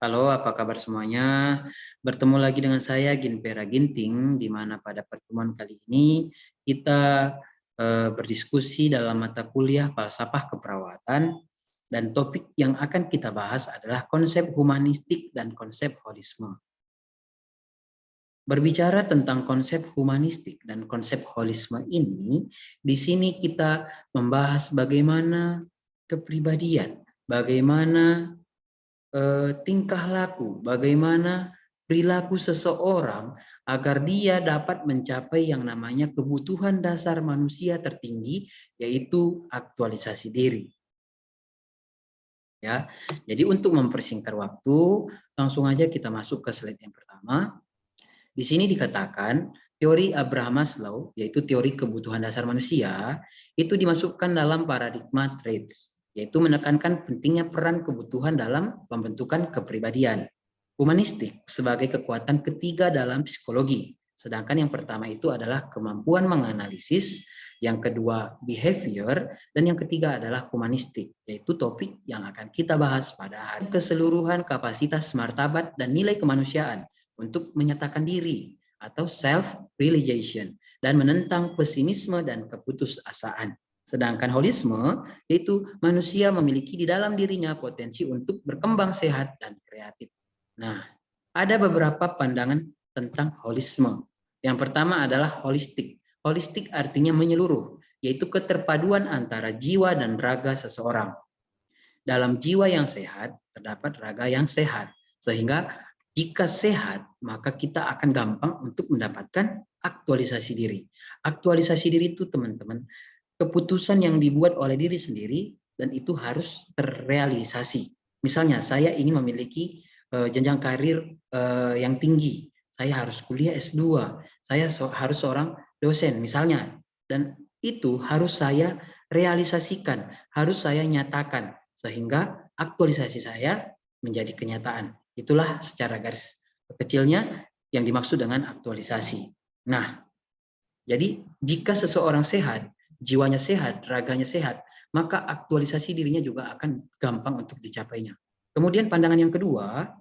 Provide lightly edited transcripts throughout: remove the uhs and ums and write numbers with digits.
Halo, apa kabar semuanya? Bertemu lagi dengan saya Ginpera Ginting, di mana pada pertemuan kali ini kita berdiskusi dalam mata kuliah Falsafah Keperawatan, dan topik yang akan kita bahas adalah konsep humanistik dan konsep holisme. Berbicara tentang konsep humanistik dan konsep holisme ini, di sini kita membahas bagaimana kepribadian, bagaimana tingkah laku, bagaimana perilaku seseorang agar dia dapat mencapai yang namanya kebutuhan dasar manusia tertinggi, yaitu aktualisasi diri. Ya, jadi untuk mempersingkat waktu, langsung aja kita masuk ke slide yang pertama. Di sini dikatakan teori Abraham Maslow, yaitu teori kebutuhan dasar manusia, itu dimasukkan dalam paradigma traits, yaitu menekankan pentingnya peran kebutuhan dalam pembentukan kepribadian. Humanistik sebagai kekuatan ketiga dalam psikologi, sedangkan yang pertama itu adalah kemampuan menganalisis, yang kedua behavior, dan yang ketiga adalah humanistik, yaitu topik yang akan kita bahas pada hari keseluruhan kapasitas martabat dan nilai kemanusiaan untuk menyatakan diri atau self-realization dan menentang pesimisme dan keputusasaan. Sedangkan holisme yaitu manusia memiliki di dalam dirinya potensi untuk berkembang sehat dan kreatif. Nah, ada beberapa pandangan tentang holisme. Yang pertama adalah holistik. Holistik artinya menyeluruh, yaitu keterpaduan antara jiwa dan raga seseorang. Dalam jiwa yang sehat, terdapat raga yang sehat. Sehingga jika sehat, maka kita akan gampang untuk mendapatkan aktualisasi diri. Aktualisasi diri itu teman-teman, keputusan yang dibuat oleh diri sendiri dan itu harus terrealisasi. Misalnya saya ingin memiliki jenjang karir yang tinggi, saya harus kuliah S2, saya harus seorang dosen misalnya, dan itu harus saya realisasikan, harus saya nyatakan sehingga aktualisasi saya menjadi kenyataan. Itulah secara garis kecilnya yang dimaksud dengan aktualisasi. Nah, jadi jika seseorang sehat, jiwanya sehat, raganya sehat, maka aktualisasi dirinya juga akan gampang untuk dicapainya. Kemudian pandangan yang kedua,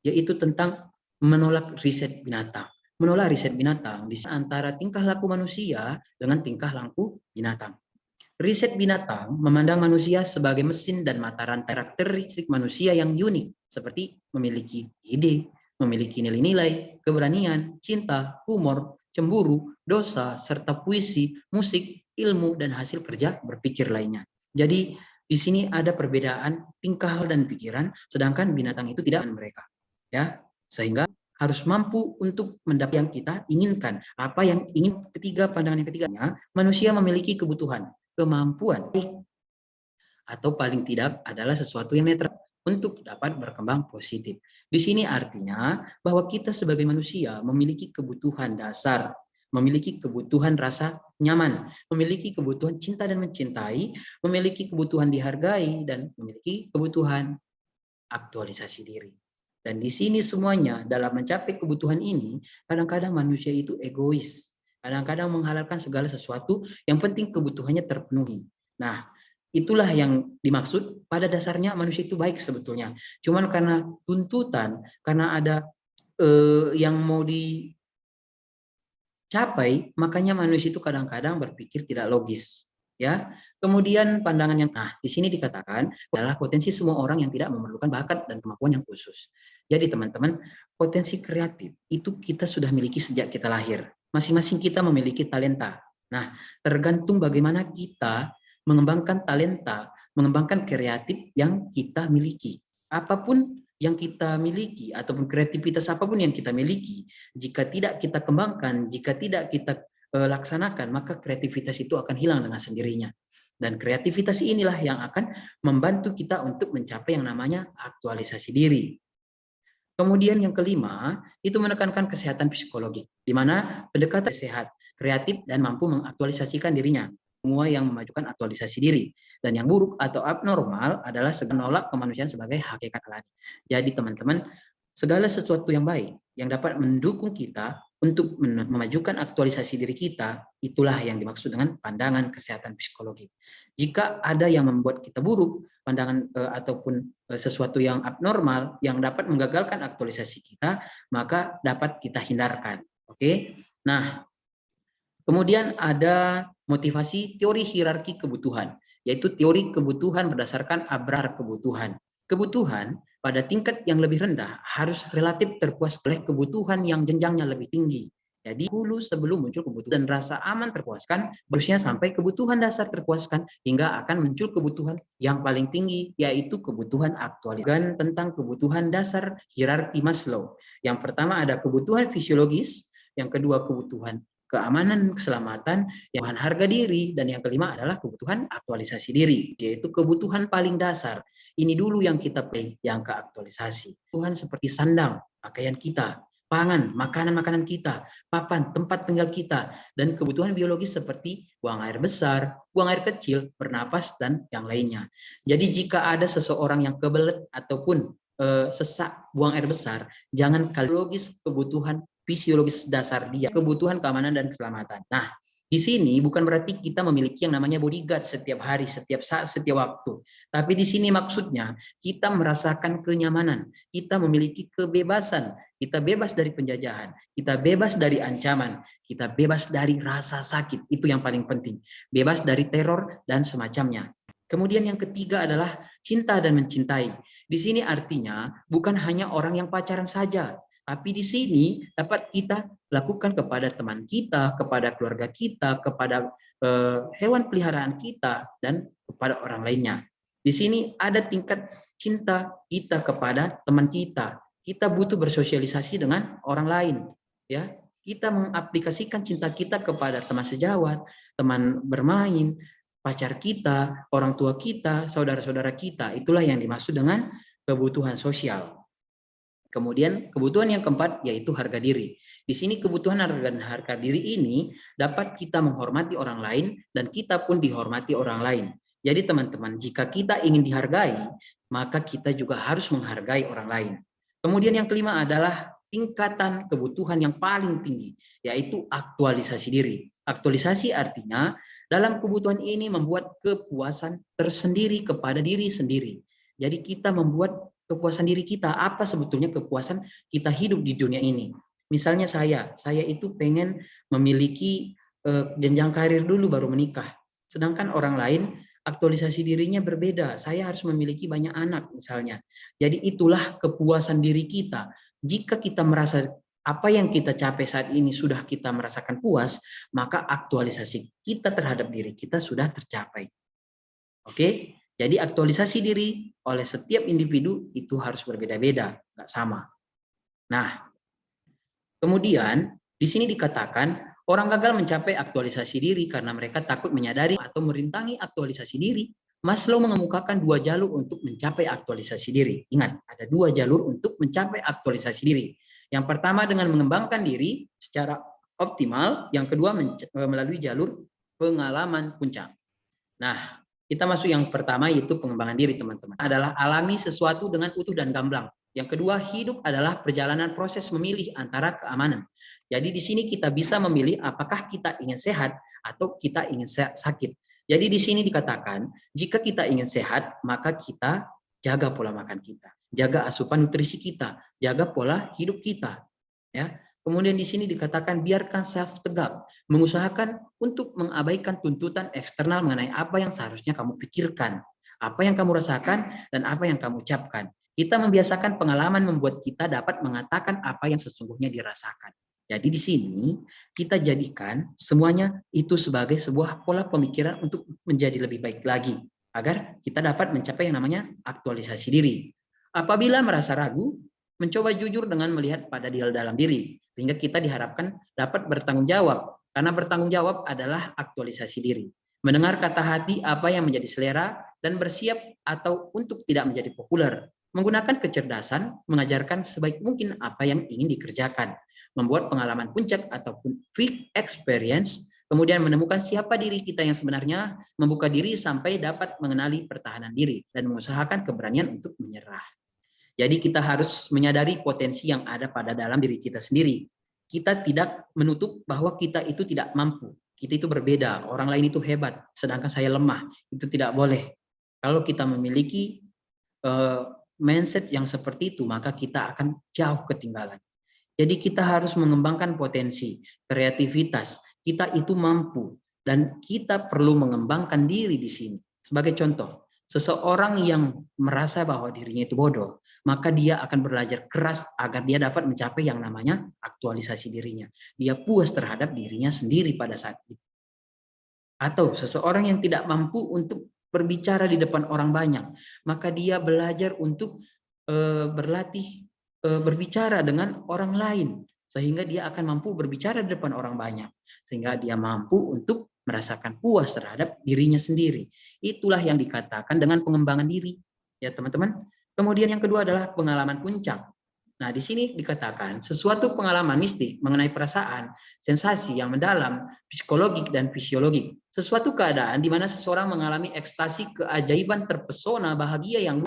yaitu tentang menolak riset binatang. Menolak riset binatang di antara tingkah laku manusia dengan tingkah laku binatang. Riset binatang memandang manusia sebagai mesin dan mata rantai karakteristik manusia yang unik, seperti memiliki ide, memiliki nilai-nilai, keberanian, cinta, humor, cemburu, dosa, serta puisi, musik, ilmu, dan hasil kerja berpikir lainnya. Jadi di sini ada perbedaan tingkah dan pikiran, sedangkan binatang itu tidak mereka. Ya, sehingga harus mampu untuk mendapat yang kita inginkan. Apa yang ingin ketiga, pandangan yang ketiganya, manusia memiliki kebutuhan, kemampuan, atau paling tidak adalah sesuatu yang netral untuk dapat berkembang positif. Di sini artinya bahwa kita sebagai manusia memiliki kebutuhan dasar, memiliki kebutuhan rasa nyaman, memiliki kebutuhan cinta dan mencintai, memiliki kebutuhan dihargai, dan memiliki kebutuhan aktualisasi diri. Dan di sini semuanya dalam mencapai kebutuhan ini, kadang-kadang manusia itu egois. Kadang-kadang menghalalkan segala sesuatu, yang penting kebutuhannya terpenuhi. Nah, itulah yang dimaksud, pada dasarnya manusia itu baik sebetulnya. Cuman karena tuntutan, karena ada yang mau dicapai, makanya manusia itu kadang-kadang berpikir tidak logis. Ya, kemudian pandangan yang di sini dikatakan adalah potensi semua orang yang tidak memerlukan bakat dan kemampuan yang khusus. Jadi teman-teman, potensi kreatif itu kita sudah miliki sejak kita lahir. Masing-masing kita memiliki talenta. Nah, tergantung bagaimana kita mengembangkan talenta, mengembangkan kreatif yang kita miliki. Apapun yang kita miliki ataupun kreativitas apapun yang kita miliki, jika tidak kita kembangkan, jika tidak kita laksanakan, maka kreativitas itu akan hilang dengan sendirinya. Dan kreativitas inilah yang akan membantu kita untuk mencapai yang namanya aktualisasi diri. Kemudian yang kelima, itu menekankan kesehatan psikologi, di mana pendekatan sehat, kreatif, dan mampu mengaktualisasikan dirinya. Semua yang memajukan aktualisasi diri. Dan yang buruk atau abnormal adalah menolak kemanusiaan sebagai hakikat alami. Jadi teman-teman, segala sesuatu yang baik, yang dapat mendukung kita, untuk memajukan aktualisasi diri kita, itulah yang dimaksud dengan pandangan kesehatan psikologi. Jika ada yang membuat kita buruk, pandangan ataupun sesuatu yang abnormal yang dapat menggagalkan aktualisasi kita, maka dapat kita hindarkan. Oke. Nah, kemudian ada motivasi teori hierarki kebutuhan, yaitu teori kebutuhan berdasarkan Abraham kebutuhan. Kebutuhan pada tingkat yang lebih rendah harus relatif terpuas oleh kebutuhan yang jenjangnya lebih tinggi. Jadi dulu sebelum muncul kebutuhan dan rasa aman terpuaskan, harusnya sampai kebutuhan dasar terpuaskan hingga akan muncul kebutuhan yang paling tinggi, yaitu kebutuhan aktualisasi. Tentang kebutuhan dasar hierarki Maslow. Yang pertama ada kebutuhan fisiologis, yang kedua kebutuhan keamanan, keselamatan, yang harga diri, dan yang kelima adalah kebutuhan aktualisasi diri, yaitu kebutuhan paling dasar. Ini dulu yang kita pilih, yang ke aktualisasi. Kebutuhan seperti sandang, pakaian kita, pangan, makanan-makanan kita, papan, tempat tinggal kita, dan kebutuhan biologis seperti buang air besar, buang air kecil, bernapas, dan yang lainnya. Jadi jika ada seseorang yang kebelet ataupun sesak buang air besar, jangan logis kebutuhan fisiologis dasar dia, kebutuhan keamanan dan keselamatan. Nah, di sini bukan berarti kita memiliki yang namanya bodyguard setiap hari, setiap saat, setiap waktu. Tapi di sini maksudnya kita merasakan kenyamanan, kita memiliki kebebasan, kita bebas dari penjajahan, kita bebas dari ancaman, kita bebas dari rasa sakit. Itu yang paling penting. Bebas dari teror dan semacamnya. Kemudian yang ketiga adalah cinta dan mencintai. Di sini artinya bukan hanya orang yang pacaran saja, tapi di sini dapat kita lakukan kepada teman kita, kepada keluarga kita, kepada hewan peliharaan kita, dan kepada orang lainnya. Di sini ada tingkat cinta kita kepada teman kita. Kita butuh bersosialisasi dengan orang lain, ya. Kita mengaplikasikan cinta kita kepada teman sejawat, teman bermain, pacar kita, orang tua kita, saudara-saudara kita. Itulah yang dimaksud dengan kebutuhan sosial. Kemudian kebutuhan yang keempat yaitu harga diri. Di sini kebutuhan harga diri ini dapat kita menghormati orang lain dan kita pun dihormati orang lain. Jadi teman-teman, jika kita ingin dihargai, maka kita juga harus menghargai orang lain. Kemudian yang kelima adalah tingkatan kebutuhan yang paling tinggi, yaitu aktualisasi diri. Aktualisasi artinya dalam kebutuhan ini membuat kepuasan tersendiri kepada diri sendiri. Jadi kita membuat kepuasan diri kita, apa sebetulnya kepuasan kita hidup di dunia ini. Misalnya saya itu pengen memiliki jenjang karir dulu baru menikah. Sedangkan orang lain aktualisasi dirinya berbeda. Saya harus memiliki banyak anak misalnya. Jadi itulah kepuasan diri kita. Jika kita merasa apa yang kita capai saat ini sudah kita merasakan puas, maka aktualisasi kita terhadap diri kita sudah tercapai. Oke? Jadi aktualisasi diri oleh setiap individu itu harus berbeda-beda, nggak sama. Nah, kemudian di sini dikatakan orang gagal mencapai aktualisasi diri karena mereka takut menyadari atau merintangi aktualisasi diri. Maslow mengemukakan dua jalur untuk mencapai aktualisasi diri. Ingat, ada dua jalur untuk mencapai aktualisasi diri. Yang pertama dengan mengembangkan diri secara optimal, yang kedua melalui jalur pengalaman puncak. Nah, kita masuk yang pertama yaitu pengembangan diri teman-teman. Adalah alami sesuatu dengan utuh dan gamblang. Yang kedua, hidup adalah perjalanan proses memilih antara keamanan. Jadi di sini kita bisa memilih apakah kita ingin sehat atau kita ingin sakit. Jadi di sini dikatakan, jika kita ingin sehat, maka kita jaga pola makan kita, jaga asupan nutrisi kita, jaga pola hidup kita. Ya. Kemudian di sini dikatakan biarkan self tegak, mengusahakan untuk mengabaikan tuntutan eksternal mengenai apa yang seharusnya kamu pikirkan, apa yang kamu rasakan, dan apa yang kamu ucapkan. Kita membiasakan pengalaman membuat kita dapat mengatakan apa yang sesungguhnya dirasakan. Jadi di sini kita jadikan semuanya itu sebagai sebuah pola pemikiran untuk menjadi lebih baik lagi, agar kita dapat mencapai yang namanya aktualisasi diri. Apabila merasa ragu, mencoba jujur dengan melihat pada dalam diri, sehingga kita diharapkan dapat bertanggung jawab, karena bertanggung jawab adalah aktualisasi diri. Mendengar kata hati apa yang menjadi selera, dan bersiap atau untuk tidak menjadi populer. Menggunakan kecerdasan, mengajarkan sebaik mungkin apa yang ingin dikerjakan. Membuat pengalaman puncak ataupun peak experience, kemudian menemukan siapa diri kita yang sebenarnya, membuka diri sampai dapat mengenali pertahanan diri, dan mengusahakan keberanian untuk menyerah. Jadi kita harus menyadari potensi yang ada pada dalam diri kita sendiri. kita tidak menutup bahwa kita itu tidak mampu. Kita itu berbeda, orang lain itu hebat, sedangkan saya lemah. Itu tidak boleh. Kalau kita memiliki mindset yang seperti itu, maka kita akan jauh ketinggalan. Jadi kita harus mengembangkan potensi, kreativitas. Kita itu mampu dan kita perlu mengembangkan diri di sini. Sebagai contoh, seseorang yang merasa bahwa dirinya itu bodoh, maka dia akan belajar keras agar dia dapat mencapai yang namanya aktualisasi dirinya. Dia puas terhadap dirinya sendiri pada saat itu. Atau seseorang yang tidak mampu untuk berbicara di depan orang banyak, maka dia belajar untuk berlatih berbicara dengan orang lain, sehingga dia akan mampu berbicara di depan orang banyak, sehingga dia mampu untuk merasakan puas terhadap dirinya sendiri. Itulah yang dikatakan dengan pengembangan diri, ya teman-teman. Kemudian yang kedua adalah pengalaman puncak. Nah, di sini dikatakan sesuatu pengalaman mistik mengenai perasaan, sensasi yang mendalam, psikologik dan fisiologik. Sesuatu keadaan di mana seseorang mengalami ekstasi keajaiban terpesona bahagia yang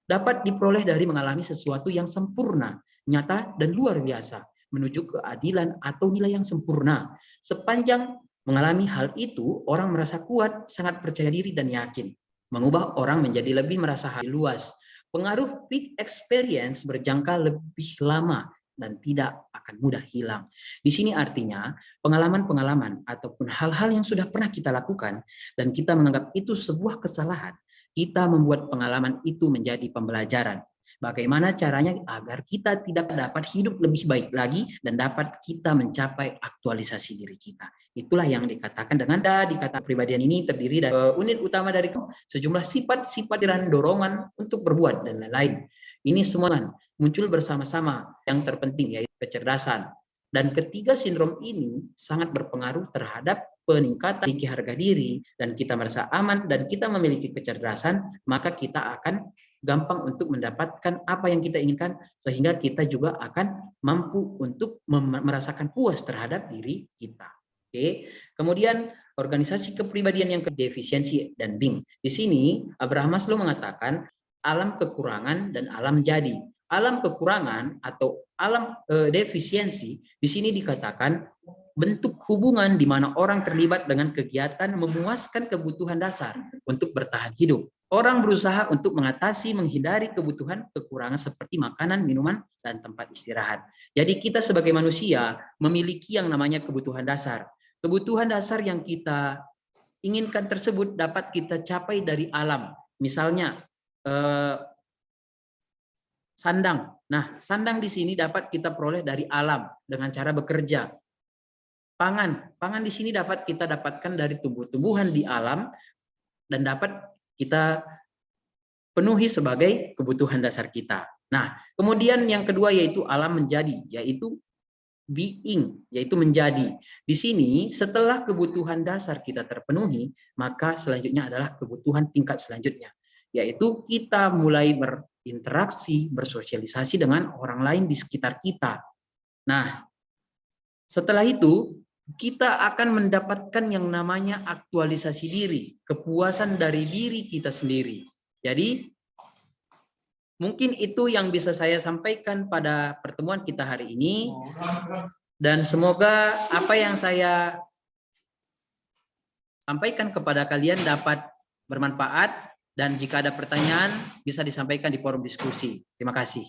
dapat diperoleh dari mengalami sesuatu yang sempurna, nyata dan luar biasa, menuju keadilan atau nilai yang sempurna. Sepanjang mengalami hal itu, orang merasa kuat, sangat percaya diri dan yakin. Mengubah orang menjadi lebih merasa luas. Pengaruh peak experience berjangka lebih lama dan tidak akan mudah hilang. Di sini artinya pengalaman-pengalaman ataupun hal-hal yang sudah pernah kita lakukan dan kita menganggap itu sebuah kesalahan, kita membuat pengalaman itu menjadi pembelajaran. Bagaimana caranya agar kita tidak dapat hidup lebih baik lagi dan dapat kita mencapai aktualisasi diri kita. Itulah yang dikatakan dengan dikata kepribadian ini terdiri dari unit utama dari sejumlah sifat-sifat dan dorongan untuk berbuat dan lain-lain. Ini semua muncul bersama-sama. Yang terpenting yaitu kecerdasan. Dan ketiga sindrom ini sangat berpengaruh terhadap peningkatan harga diri dan kita merasa aman dan kita memiliki kecerdasan, maka kita akan gampang untuk mendapatkan apa yang kita inginkan sehingga kita juga akan mampu untuk merasakan puas terhadap diri kita. Oke. Kemudian organisasi kepribadian yang defisiensi dan Bing. Di sini Abraham Maslow mengatakan alam kekurangan dan alam jadi. Alam kekurangan atau alam defisiensi di sini dikatakan bentuk hubungan di mana orang terlibat dengan kegiatan memuaskan kebutuhan dasar untuk bertahan hidup. Orang berusaha untuk mengatasi, menghindari kebutuhan kekurangan seperti makanan, minuman, dan tempat istirahat. Jadi kita sebagai manusia memiliki yang namanya kebutuhan dasar. Kebutuhan dasar yang kita inginkan tersebut dapat kita capai dari alam. Misalnya sandang. Nah, sandang di sini dapat kita peroleh dari alam dengan cara bekerja. Pangan di sini dapat kita dapatkan dari tumbuh-tumbuhan di alam dan dapat kita penuhi sebagai kebutuhan dasar kita. Nah, kemudian yang kedua yaitu alam menjadi, yaitu being, yaitu menjadi. Di sini setelah kebutuhan dasar kita terpenuhi, maka selanjutnya adalah kebutuhan tingkat selanjutnya, yaitu kita mulai berinteraksi, bersosialisasi dengan orang lain di sekitar kita. Nah, setelah itu kita akan mendapatkan yang namanya aktualisasi diri, kepuasan dari diri kita sendiri. Jadi mungkin itu yang bisa saya sampaikan pada pertemuan kita hari ini. Dan semoga apa yang saya sampaikan kepada kalian dapat bermanfaat dan jika ada pertanyaan bisa disampaikan di forum diskusi. Terima kasih.